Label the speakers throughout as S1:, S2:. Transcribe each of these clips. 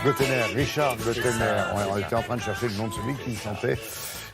S1: Gottener, Richard Gottener. On était en train de chercher le nom de celui qui chantait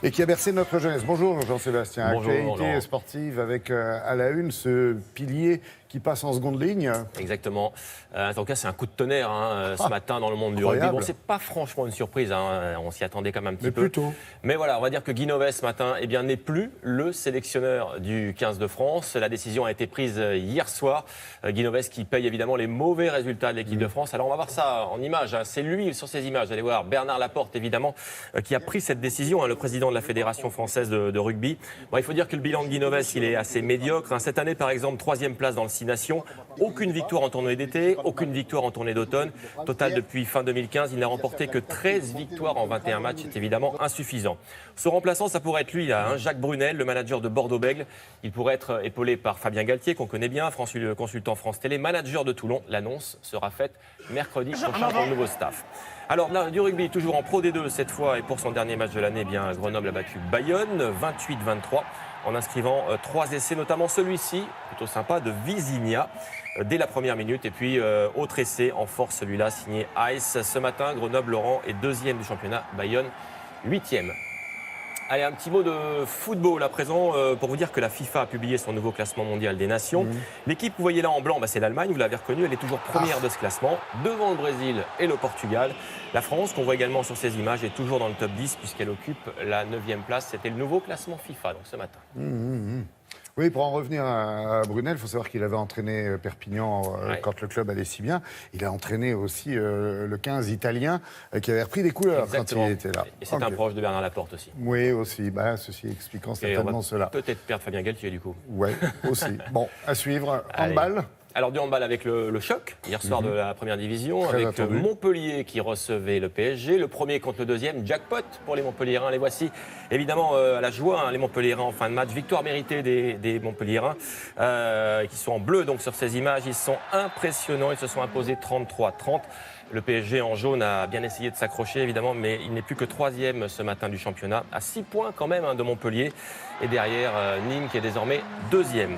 S1: et qui a bercé notre jeunesse. Bonjour Jean-Sébastien.
S2: Bonjour,
S1: Actualité sportive avec à la une ce pilier qui passe en seconde ligne.
S2: Exactement. En tout cas, c'est un coup de tonnerre ce matin dans le monde du
S1: incroyable.
S2: rugby. Bon, c'est pas franchement une surprise. On s'y attendait quand même un petit peu.
S1: Plutôt.
S2: Mais voilà, on va dire que Guy Novès ce matin, n'est plus le sélectionneur du 15 de France. La décision a été prise hier soir. Guy Novès qui paye évidemment les mauvais résultats de l'équipe de France. Alors on va voir ça en images. C'est lui sur ces images. Vous allez voir Bernard Laporte évidemment qui a pris cette décision. Le président de la Fédération française de rugby. Bon, il faut dire que le bilan de Guy Novès, il est assez médiocre. Cette année, par exemple, 3e place dans le 6 Nations. Aucune victoire en tournoi d'été, aucune victoire en tournée d'automne. Total, depuis fin 2015, il n'a remporté que 13 victoires en 21 matchs. C'est évidemment insuffisant. Son remplaçant, ça pourrait être lui, Jacques Brunel, le manager de Bordeaux-Bègles. Il pourrait être épaulé par Fabien Galtier, qu'on connaît bien, consultant France Télé, manager de Toulon. L'annonce sera faite mercredi prochain pour le nouveau staff. Alors là, du rugby, toujours en Pro D2 cette fois, et pour son dernier match de l'année, Grenoble a battu Bayonne, 28-23. En inscrivant 3 essais, notamment celui-ci, plutôt sympa, de Visigna, dès la première minute. Et puis, autre essai en force, celui-là, signé Ice. Ce matin, Grenoble-Laurent est 2e du championnat, Bayonne 8e. Allez, un petit mot de football à présent pour vous dire que la FIFA a publié son nouveau classement mondial des nations. L'équipe que vous voyez là en blanc, c'est l'Allemagne, vous l'avez reconnue, elle est toujours première de ce classement, devant le Brésil et le Portugal. La France, qu'on voit également sur ces images, est toujours dans le top 10 puisqu'elle occupe la 9e place. C'était le nouveau classement FIFA donc ce matin.
S1: Oui, pour en revenir à Brunel, il faut savoir qu'il avait entraîné Perpignan quand le club allait si bien. Il a entraîné aussi le 15 italien qui avait repris des couleurs.
S2: Exactement.
S1: Quand il était là.
S2: Et c'est un proche de Bernard Laporte aussi.
S1: Oui, aussi. Ceci expliquant certainement cela.
S2: Peut-être perdre Fabien Galtier du coup.
S1: Oui, aussi. Bon, à suivre. Handball.
S2: Alors du handball avec le choc, hier soir de la première division,
S1: Très
S2: avec
S1: attendu.
S2: Montpellier qui recevait le PSG, le premier contre le deuxième, jackpot pour les Montpelliérains, les voici évidemment à la joie, les Montpelliérains en fin de match, victoire méritée des Montpelliérains qui sont en bleu donc sur ces images, ils sont impressionnants, ils se sont imposés 33-30. Le PSG en jaune a bien essayé de s'accrocher évidemment, mais il n'est plus que 3e ce matin du championnat, à 6 points quand même de Montpellier, et derrière Nîmes qui est désormais 2e.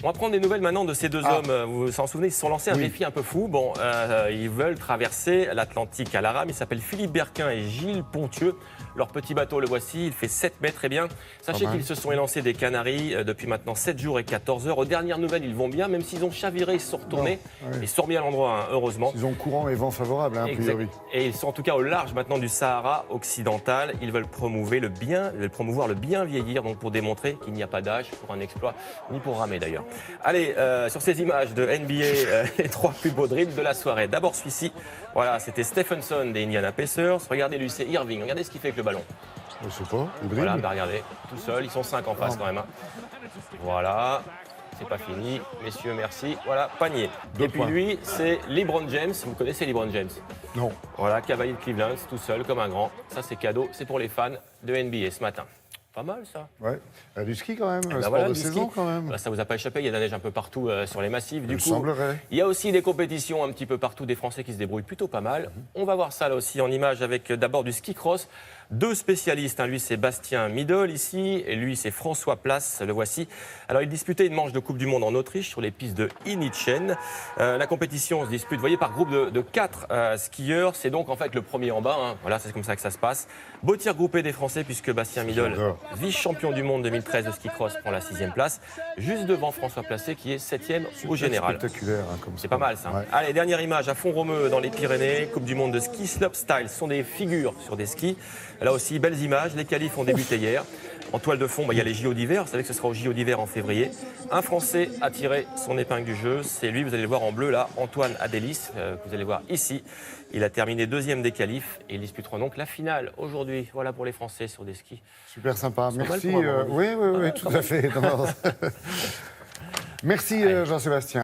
S2: On va prendre des nouvelles maintenant de ces deux hommes. Vous vous en souvenez, ils se sont lancés un défi un peu fou. Bon, ils veulent traverser l'Atlantique à la rame. Ils s'appellent Philippe Berquin et Gilles Pontieux. Leur petit bateau, le voici, il fait 7 mètres. Eh bien, sachez qu'ils se sont élancés des Canaries depuis maintenant 7 jours et 14 heures. Aux dernières nouvelles, ils vont bien, même s'ils ont chaviré, ils se sont retournés. Ils sont remis à l'endroit, heureusement.
S1: Ils ont courant et vent favorable, a priori.
S2: Et ils sont en tout cas au large maintenant du Sahara occidental. Ils veulent promouvoir le bien vieillir, donc pour démontrer qu'il n'y a pas d'âge pour un exploit, ni pour ramer d'ailleurs. Allez, sur ces images de NBA, les 3 plus beaux dribbles de la soirée. D'abord celui-ci, voilà, c'était Stephenson des Indiana Pacers. Regardez lui, c'est Irving. Regardez ce qu'il fait avec le ballon.
S1: Je sais pas, il dribble.
S2: Voilà, regardez, tout seul, ils sont 5 en face quand même. Voilà, c'est pas fini. Messieurs, merci. Voilà, panier. Et puis lui, c'est LeBron James. Vous connaissez LeBron James?
S1: Non.
S2: Voilà, cavalier de Cleveland, tout seul, comme un grand. Ça, c'est cadeau, c'est pour les fans de NBA ce matin. Pas mal ça.
S1: Ouais. Du ski quand même, sport
S2: voilà,
S1: de
S2: du
S1: saison
S2: ski.
S1: quand même.
S2: Ça vous a pas échappé, il y a de la neige un peu partout sur les massifs. Du coup,
S1: semblerait.
S2: il y a aussi des compétitions un petit peu partout, des Français qui se débrouillent plutôt pas mal. On va voir ça là aussi en image avec d'abord du ski cross. 2 spécialistes, lui c'est Bastien Midol ici, et lui c'est François Place, le voici. Alors il disputait une manche de Coupe du Monde en Autriche sur les pistes de Innichen. La compétition se dispute, vous voyez, par groupe de 4 skieurs. C'est donc en fait le premier en bas, Voilà, c'est comme ça que ça se passe. Beau tir groupé des Français puisque Bastien Midol, vice-champion du monde 2013 de ski cross, prend la 6e place, juste devant François Placé qui est 7e au général.
S1: Spectaculaire, comme
S2: C'est pas mal ça. Ouais. Allez, dernière image à Font-Romeu dans les Pyrénées, Coupe du monde de ski slopestyle. Ce sont des figures sur des skis. Là aussi, belles images. Les qualifs ont débuté hier. En toile de fond, il y a les JO d'hiver. Vous savez que ce sera aux JO d'hiver en février. Un Français a tiré son épingle du jeu. C'est lui, vous allez le voir en bleu là, Antoine Adélis, que vous allez voir ici. Il a terminé 2e des qualifs et ils disputeront donc la finale aujourd'hui. Voilà pour les Français sur des skis.
S1: Super sympa. Merci.
S2: Oui,
S1: Oui, tout à fait. Merci Jean-Sébastien.